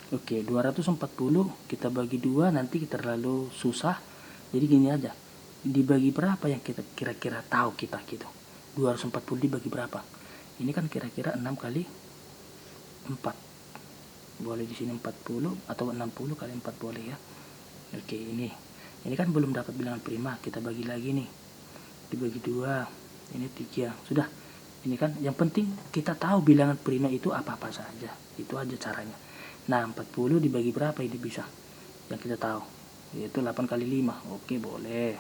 Oke, 240 kita bagi 2 nanti kita terlalu susah. Jadi gini aja. Dibagi berapa yang kita kira-kira tahu kita gitu. 240 dibagi berapa? Ini kan kira-kira 6 kali 4. Boleh di sini 40 atau 60 kali 4 boleh ya. Oke, ini. Ini kan belum dapat bilangan prima, kita bagi lagi nih. Dibagi 2. Ini 3. Sudah. Ini kan yang penting kita tahu bilangan prima itu apa-apa saja. Itu aja caranya. Nah, 40 dibagi berapa ini bisa? Yang kita tahu, yaitu 8 kali 5. Oke, boleh.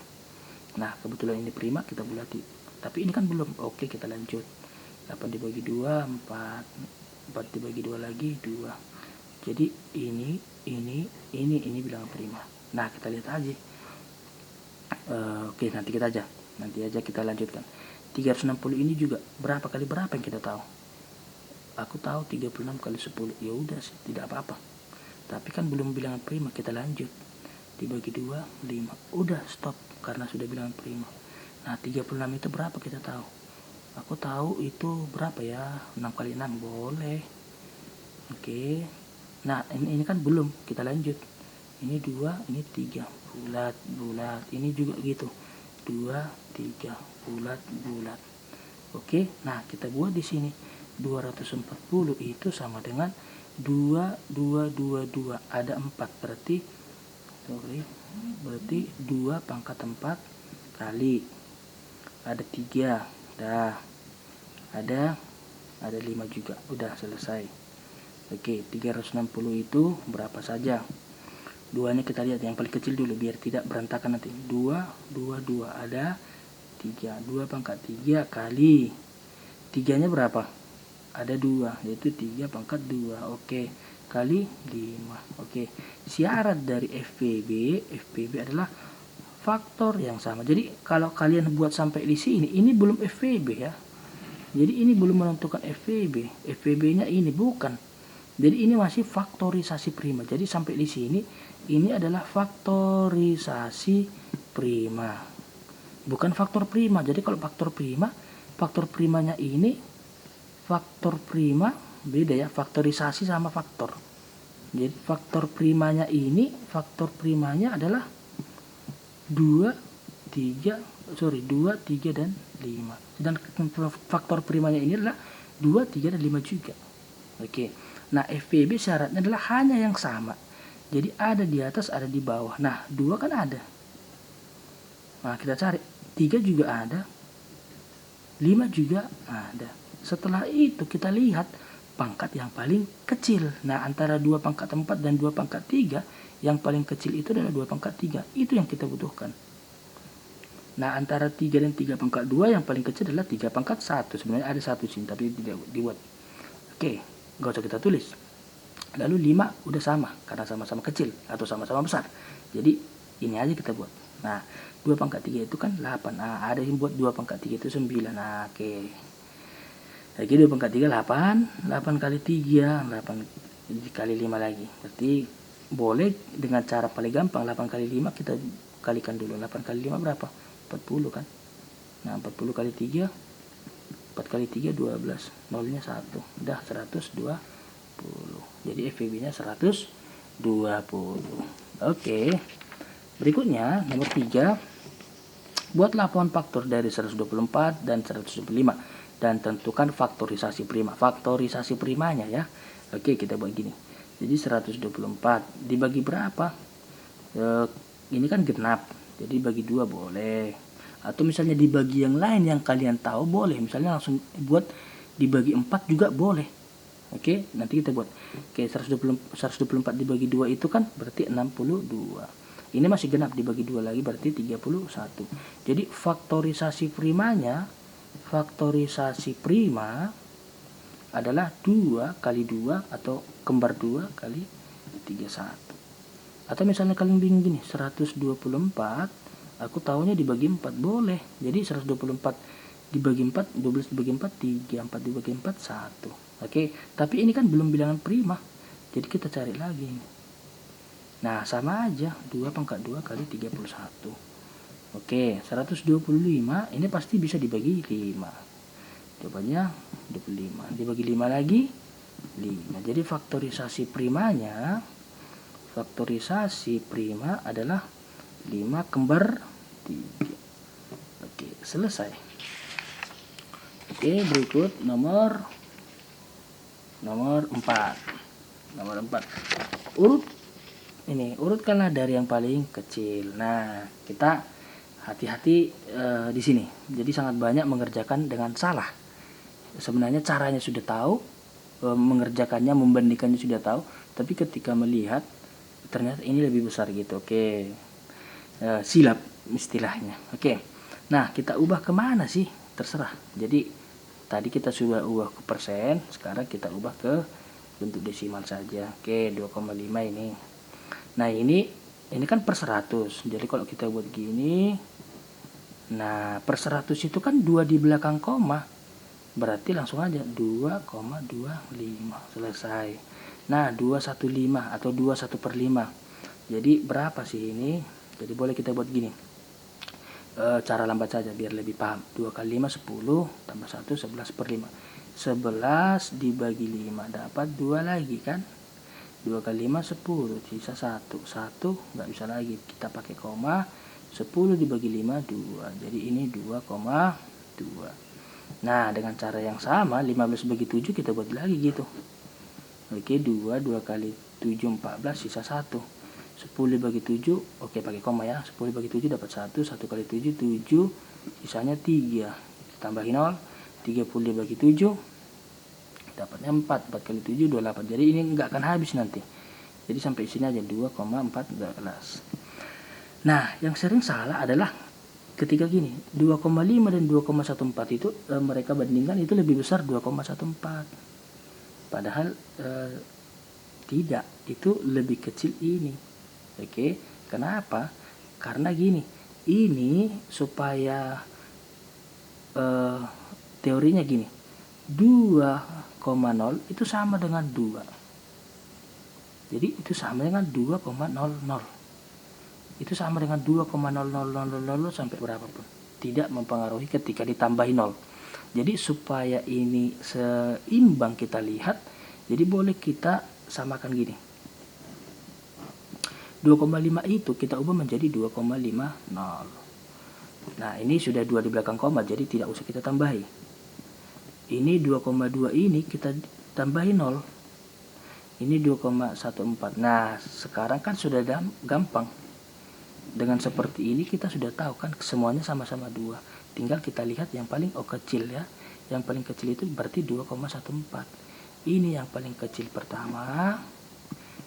Nah, kebetulan ini prima, kita bulati. Tapi ini kan belum. Oke, kita lanjut. 8 dibagi 2, 4. 4 dibagi 2 lagi, 2. Jadi ini bilangan prima. Nah, kita lihat aja. Oke, nanti aja kita lanjutkan. 360 ini juga berapa kali berapa yang kita tahu? Aku tahu 36 kali 10. Ya udah sih, tidak apa-apa. Tapi kan belum bilangan prima, kita lanjut. Dibagi 2, 5. Udah stop karena sudah bilangan prima. Nah, 36 itu berapa kita tahu? Aku tahu itu berapa ya? 6 kali 6 boleh. Oke. Nah, ini kan belum, kita lanjut. Ini 2, ini 3. Bulat. Ini juga gitu. 2, 3. Bulat. Oke. Nah, kita buat di sini. 240 itu sama dengan 2. Ada 4, berarti 2 pangkat 4 kali ada 3. Dah. Ada 5 juga. Udah selesai. Oke, 360 itu berapa saja? 2 ini kita lihat yang paling kecil dulu biar tidak berantakan nanti. 2 ada 3. 2 pangkat 3 kali 3-nya berapa? Ada 2, yaitu 3 pangkat 2. Oke, kali 5. Oke, syarat dari FPB adalah faktor yang sama. Jadi kalau kalian buat sampai di sini, ini belum FPB ya. Jadi ini belum menentukan FPB. FPB-nya ini bukan. Jadi ini masih faktorisasi prima. Jadi sampai di sini ini adalah faktorisasi prima. Bukan faktor prima. Jadi kalau faktor primanya ini faktor prima beda ya, faktorisasi sama faktor. Jadi faktor primanya adalah 2, 3 dan 5. Dan faktor primanya ini adalah 2, 3 dan 5 juga. Oke. Nah, FPB syaratnya adalah hanya yang sama. Jadi ada di atas, ada di bawah. Nah, 2 kan ada. Nah, kita cari. 3 juga ada. 5 juga ada. Setelah itu kita lihat pangkat yang paling kecil. Nah, antara 2 pangkat 4 dan 2 pangkat 3, yang paling kecil itu adalah 2 pangkat 3. Itu yang kita butuhkan. Nah, antara 3 dan 3 pangkat 2, yang paling kecil adalah 3 pangkat 1. Sebenarnya ada 1 sini, tapi tidak dibuat. Oke, gak usah kita tulis. Lalu 5 udah sama, karena sama-sama kecil atau sama-sama besar. Jadi, ini aja kita buat. Nah, 2 pangkat 3 itu kan 8. Nah, ada yang buat 2 pangkat 3 itu 9. Nah, oke. Lagi 2 pangkat 3, 8. 8 kali 3, 8 kali 5 lagi. Berarti boleh dengan cara paling gampang, 8 kali 5 kita kalikan dulu. 8 kali 5 berapa? 40 kan? Nah, 40 kali 3, 4 kali 3, 12. Nolnya 1. Udah 120. Jadi FPB-nya 120. Oke. Berikutnya, nomor 3. Buat laporan faktor dari 124 dan 125. Dan tentukan faktorisasi prima. Faktorisasi primanya ya. Oke, kita buat gini. Jadi 124 dibagi berapa? Ini kan genap. Jadi bagi 2 boleh. Atau misalnya dibagi yang lain yang kalian tahu boleh. Misalnya langsung buat dibagi 4 juga boleh. Oke, nanti kita buat. Oke, 124 dibagi 2 itu kan berarti 62. Ini masih genap, dibagi 2 lagi berarti 31. Jadi faktorisasi prima adalah 2 kali 2 atau kembar 2 kali 31. Atau misalnya kalian bingung gini, 124 aku tahunya dibagi 4 boleh. Jadi 124 dibagi 4, 12 dibagi 4, 3, 4 dibagi 4, 1. Oke, tapi ini kan belum bilangan prima. Jadi kita cari lagi. Nah, sama aja, 2 pangkat 2 kali 31. Oke, 125 ini pasti bisa dibagi 5. Jawabannya 25. Dibagi 5 lagi 5. Jadi faktorisasi prima adalah 5 kembar 3. Oke, selesai. Oke, berikut nomor 4. Urutkanlah dari yang paling kecil. Nah, kita hati-hati di sini. Jadi sangat banyak mengerjakan dengan salah. Sebenarnya caranya sudah tahu, mengerjakannya, membandingkannya sudah tahu, tapi ketika melihat ternyata ini lebih besar gitu. Oke, silap istilahnya. Oke, nah kita ubah kemana sih? Terserah. Jadi tadi kita sudah ubah ke persen, sekarang kita ubah ke bentuk desimal saja. Oke, 2,5 ini. Nah ini kan per 100. Jadi kalau kita buat gini, nah per 100 itu kan 2 di belakang koma, berarti langsung aja 2,25. Selesai. Nah 215 atau 21/5. Jadi berapa sih ini? Jadi boleh kita buat gini, cara lambat saja biar lebih paham. 2 kali 5 10, tambah 1 11/5. 11 dibagi 5 dapat 2 lagi kan. 2 kali 5 10, sisa 1 nggak bisa lagi, kita pakai koma. 10 dibagi 5 2, jadi ini 2,2. Nah dengan cara yang sama 15 bagi 7 kita buat lagi gitu. Oke, 2 kali 7 14, sisa 1. 10 bagi 7, oke pakai koma ya. 10 bagi 7 dapat 1, 1 kali 7 7, sisanya 3. Tambahin 0, 30 bagi 7 dapatnya 4, 4 kali 7 28. Jadi ini enggak akan habis nanti. Jadi sampai sini aja 2,14. Nah, yang sering salah adalah ketika gini, 2,5 dan 2,14 itu mereka bandingkan itu lebih besar 2,14. Padahal tidak, itu lebih kecil ini. Oke, kenapa? Karena gini, ini supaya teorinya gini, 2,0 itu sama dengan 2. Jadi itu sama dengan 2,00. Itu sama dengan 2,0000 sampai berapapun. Tidak mempengaruhi ketika ditambahi 0. Jadi supaya ini seimbang kita lihat, jadi boleh kita samakan gini. 2,5 itu kita ubah menjadi 2,50. Nah ini sudah 2 di belakang koma, jadi tidak usah kita tambahi. Ini 2,2 ini kita tambahi 0. Ini 2,14. Nah sekarang kan sudah gampang. Dengan seperti ini kita sudah tahu kan semuanya sama-sama 2. Tinggal kita lihat yang paling kecil ya. Yang paling kecil itu berarti 2,14. Ini yang paling kecil pertama,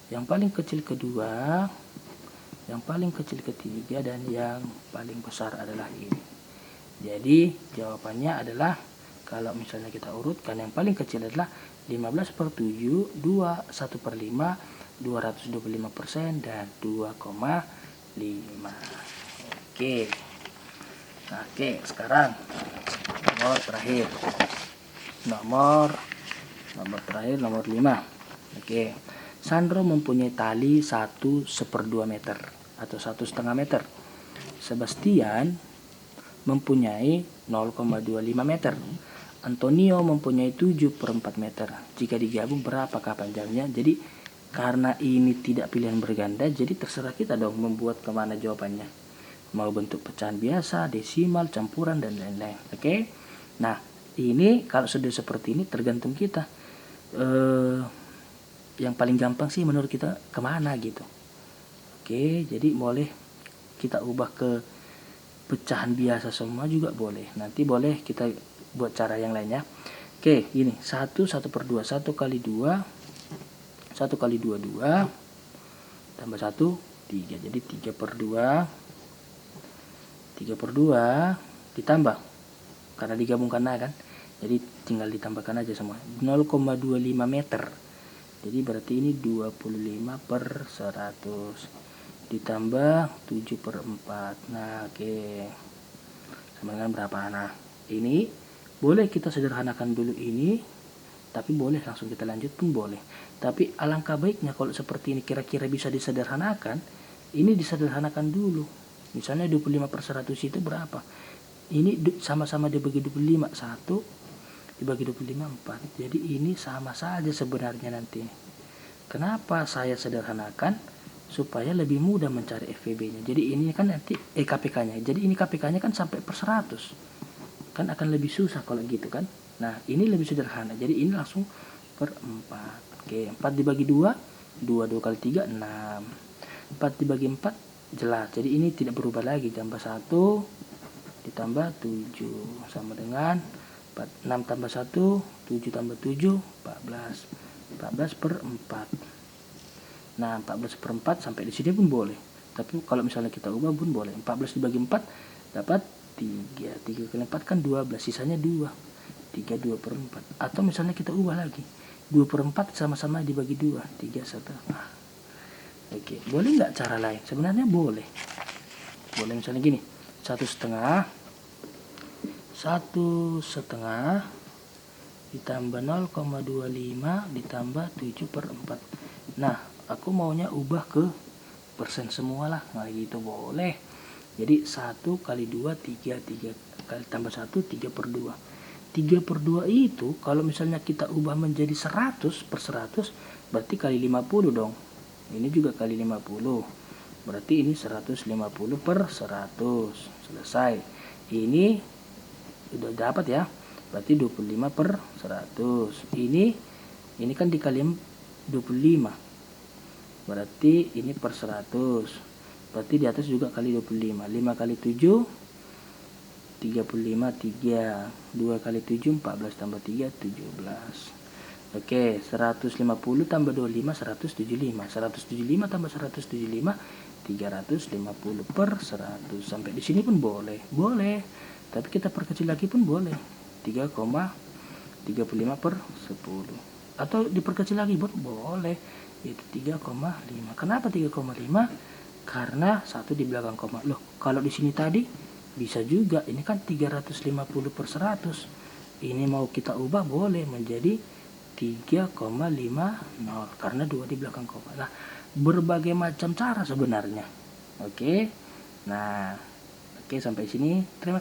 yang paling kecil kedua, yang paling kecil ketiga, dan yang paling besar adalah ini. Jadi jawabannya adalah, kalau misalnya kita urutkan, yang paling kecil adalah 15/7, 1/5, 225%, dan 2,5. Oke, sekarang nomor terakhir, nomor terakhir, nomor 5. Oke, Sandro mempunyai tali 1/2 meter atau 1,5 meter. Sebastian mempunyai 0,25 meter. Antonio mempunyai 7/4 meter. Jika digabung berapakah panjangnya? Jadi karena ini tidak pilihan berganda, jadi terserah kita dong membuat kemana jawabannya. Mau bentuk pecahan biasa, desimal, campuran, dan lain-lain. Oke. Nah ini kalau sudah seperti ini tergantung kita. Yang paling gampang sih menurut kita kemana gitu. Oke, jadi boleh kita ubah ke pecahan biasa semua juga boleh. Nanti boleh kita buat cara yang lainnya. Oke, gini, 1/2, 1 kali 2, 1 kali 2 2, tambah 1 3, jadi 3/2, 3/2 ditambah, karena digabungkan kan, jadi tinggal ditambahkan aja semua, 0,25 meter. Jadi berarti ini 25/100 ditambah 7/4. Nah oke, sama dengan berapa? Nah ini boleh kita sederhanakan dulu ini, tapi boleh langsung kita lanjut pun boleh. Tapi alangkah baiknya kalau seperti ini kira-kira bisa disederhanakan, ini disederhanakan dulu. Misalnya 25/100 itu berapa? Ini sama-sama dibagi 25, 1, dibagi 25 4. Jadi ini sama saja sebenarnya nanti. Kenapa saya sederhanakan? Supaya lebih mudah mencari FVB-nya. Jadi ini kan nanti KPK-nya. Jadi ini KPK-nya kan sampai per 100. Kan akan lebih susah kalau gitu kan. Nah, ini lebih sederhana. Jadi ini langsung per 4. Oke, 4 dibagi 2, 2 kali 3, 6. 4 dibagi 4, jelas. Jadi ini tidak berubah lagi. Tambah 1, ditambah 7. Sama dengan 6 tambah 1, 7 tambah 7, 14. 14 per 4. Nah, 14 per 4 sampai di sini pun boleh. Tapi kalau misalnya kita ubah pun boleh. 14 dibagi 4, dapat 3. 3 kali 4 kan 12, sisanya 2. 3 2 per 4. Atau misalnya kita ubah lagi. 2 per 4 sama-sama dibagi 2, 3,5. Oke, boleh nggak cara lain? Sebenarnya boleh. Boleh misalnya gini, 1,5 ditambah 0,25 ditambah 7 per 4. Nah, aku maunya ubah ke persen semua lah. Nah, gitu boleh. Jadi 1 kali 2, 3 kali tambah 1, 3 per 2. 3 per 2 itu kalau misalnya kita ubah menjadi 100 per 100, berarti kali 50 dong. Ini juga kali 50. Berarti ini 150 per 100. Selesai. Ini udah dapat ya. Berarti 25 per 100. Ini kan dikali 25. Berarti ini per 100. Berarti di atas juga kali 25. 5 kali 7, 35, 3. 2 kali 7, 14 tambah 3, 17. Oke, 150 tambah 25, 175. 175 tambah 175, 350 per 100. Sampai di sini pun boleh. Boleh. Tapi kita perkecil lagi pun boleh. 3,35 per 10. Atau diperkecil lagi pun boleh. Yaitu 3,5. Kenapa 3,5? Karena 1 di belakang koma. Loh, kalau di sini tadi bisa juga. Ini kan 350 per 100. Ini mau kita ubah boleh menjadi 3,50 karena 2 di belakang koma. Nah, berbagai macam cara sebenarnya. Oke. Nah, oke sampai sini. Terima kasih.